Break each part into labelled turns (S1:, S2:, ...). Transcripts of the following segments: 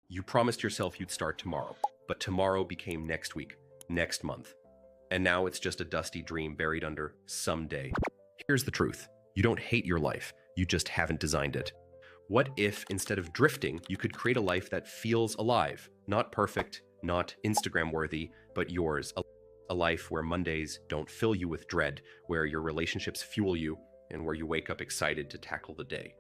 S1: You promised yourself you'd start tomorrow, but tomorrow became next week, next month. And now it's just a dusty dream buried under someday. Here's the truth. You don't hate your life. You just haven't designed it. What if, instead of drifting, you could create a life that feels alive? Not perfect, not Instagram-worthy, but yours. A life where Mondays don't fill you with dread, where your relationships fuel you, and where you wake up excited to tackle the day.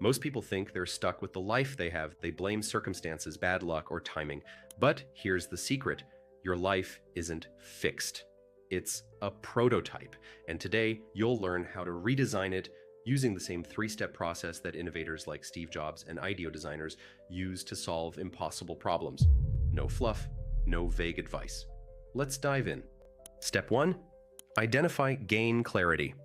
S1: Most people think they're stuck with the life they have. They blame circumstances, bad luck, or timing. But here's the secret. Your life isn't fixed. It's a prototype. And today, you'll learn how to redesign it using the same three-step process that innovators like Steve Jobs and IDEO designers use to solve impossible problems. No fluff, no vague advice. Let's dive in. Step 1. Identify, gain clarity.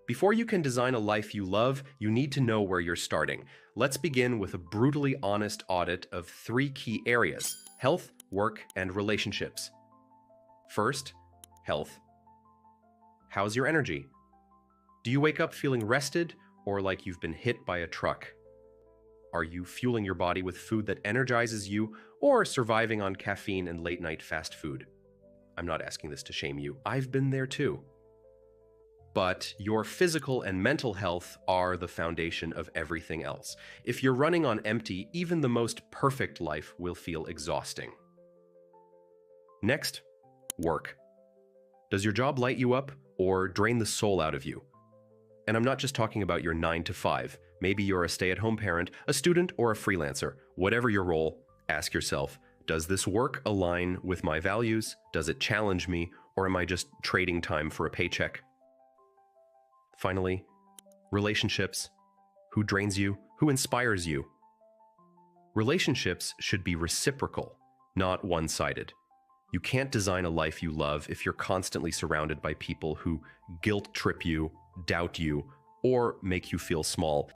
S1: Before you can design a life you love, you need to know where you're starting. Let's begin with a brutally honest audit of 3 key areas: health, work, and relationships. First, health. How's your energy? Do you wake up feeling rested or like you've been hit by a truck? Are you fueling your body with food that energizes you or surviving on caffeine and late-night fast food? I'm not asking this to shame you. I've been there too. But your physical and mental health are the foundation of everything else. If you're running on empty, even the most perfect life will feel exhausting. Next, work. Does your job light you up or drain the soul out of you? And I'm not just talking about your 9 to 5. Maybe you're a stay-at-home parent, a student, or a freelancer. Whatever your role, ask yourself, does this work align with my values? Does it challenge me? Or am I just trading time for a paycheck? Finally, relationships. Who drains you? Who inspires you? Relationships should be reciprocal, not one-sided. You can't design a life you love if you're constantly surrounded by people who guilt-trip you, doubt you, or make you feel small.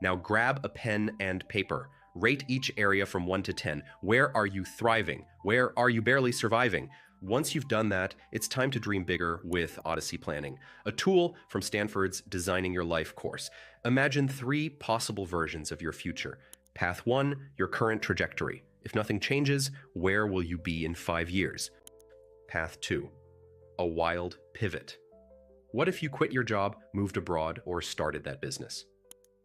S1: Now grab a pen and paper. Rate each area from 1 to 10. Where are you thriving? Where are you barely surviving? Once you've done that, it's time to dream bigger with Odyssey Planning, a tool from Stanford's Designing Your Life course. Imagine 3 possible versions of your future. Path 1, your current trajectory. If nothing changes, where will you be in 5 years? Path 2, a wild pivot. What if you quit your job, moved abroad, or started that business?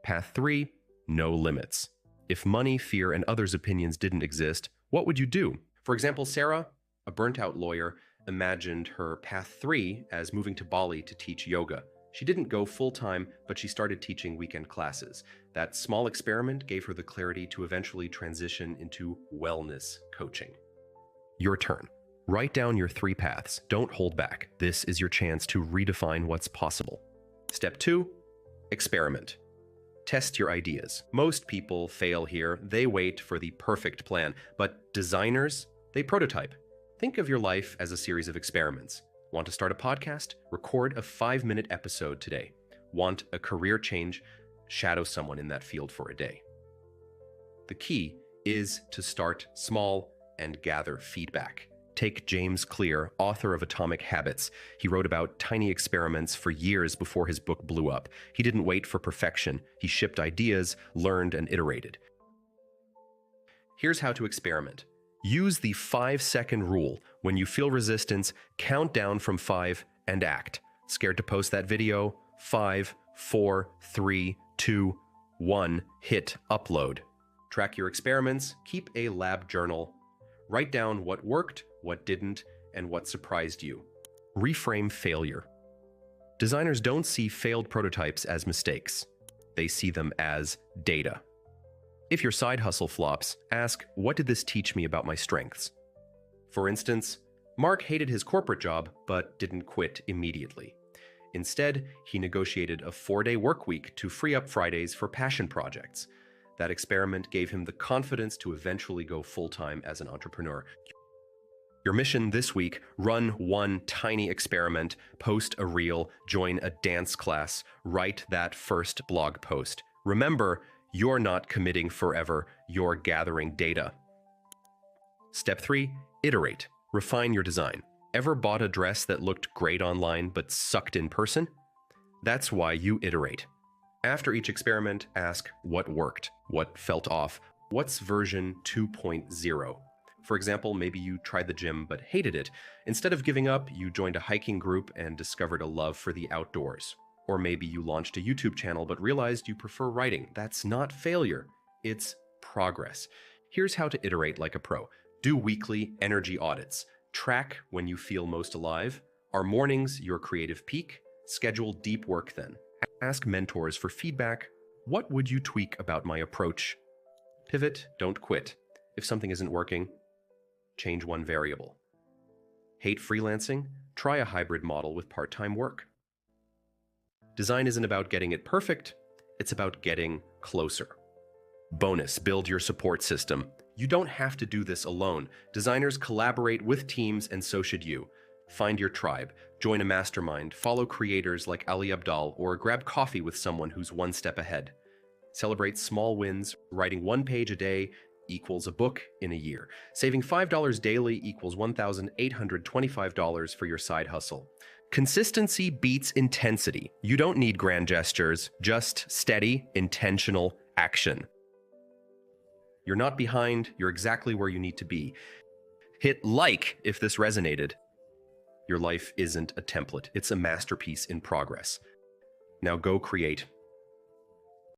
S1: Path 3, no limits. If money, fear, and others' opinions didn't exist, what would you do? For example, Sarah, a burnt-out lawyer, imagined her path 3 as moving to Bali to teach yoga. She didn't go full-time, but she started teaching weekend classes. That small experiment gave her the clarity to eventually transition into wellness coaching. Your turn. Write down your 3 paths. Don't hold back. This is your chance to redefine what's possible. Step 2, experiment. Test your ideas. Most people fail here. They wait for the perfect plan, but designers, they prototype. Think of your life as a series of experiments. Want to start a podcast? Record a 5-minute episode today. Want a career change? Shadow someone in that field for a day. The key is to start small and gather feedback. Take James Clear, author of Atomic Habits. He wrote about tiny experiments for years before his book blew up. He didn't wait for perfection. He shipped ideas, learned, and iterated. Here's how to experiment. Use the 5-second rule. When you feel resistance, count down from 5 and act. Scared to post that video? 5, 4, 3, 2, 1, hit upload. Track your experiments, keep a lab journal. Write down what worked, what didn't, and what surprised you. Reframe failure. Designers don't see failed prototypes as mistakes. They see them as data. If your side hustle flops, ask, what did this teach me about my strengths? For instance, Mark hated his corporate job, but didn't quit immediately. Instead, he negotiated a 4-day work week to free up Fridays for passion projects. That experiment gave him the confidence to eventually go full-time as an entrepreneur. Your mission this week: run one tiny experiment, post a reel, join a dance class, write that first blog post. Remember, you're not committing forever, you're gathering data. Step 3, iterate. Refine your design. Ever bought a dress that looked great online but sucked in person? That's why you iterate. After each experiment, ask what worked, what felt off, What's version 2.0? For example, maybe you tried the gym but hated it. Instead of giving up, you joined a hiking group and discovered a love for the outdoors. Or maybe you launched a YouTube channel but realized you prefer writing. That's not failure, it's progress. Here's how to iterate like a pro. Do weekly energy audits. Track when you feel most alive. Are mornings your creative peak? Schedule deep work then. Ask mentors for feedback. What would you tweak about my approach? Pivot, don't quit. If something isn't working, change one variable. Hate freelancing? Try a hybrid model with part-time work. Design isn't about getting it perfect, it's about getting closer. Bonus, build your support system. You don't have to do this alone. Designers collaborate with teams, and so should you. Find your tribe, join a mastermind, follow creators like Ali Abdaal, or grab coffee with someone who's one step ahead. Celebrate small wins. Writing 1 page a day equals a book in a year. Saving $5 daily equals $1,825 for your side hustle. Consistency beats intensity. You don't need grand gestures, just steady, intentional action. You're not behind, you're exactly where you need to be. Hit like if this resonated. Your life isn't a template, it's a masterpiece in progress. Now go create.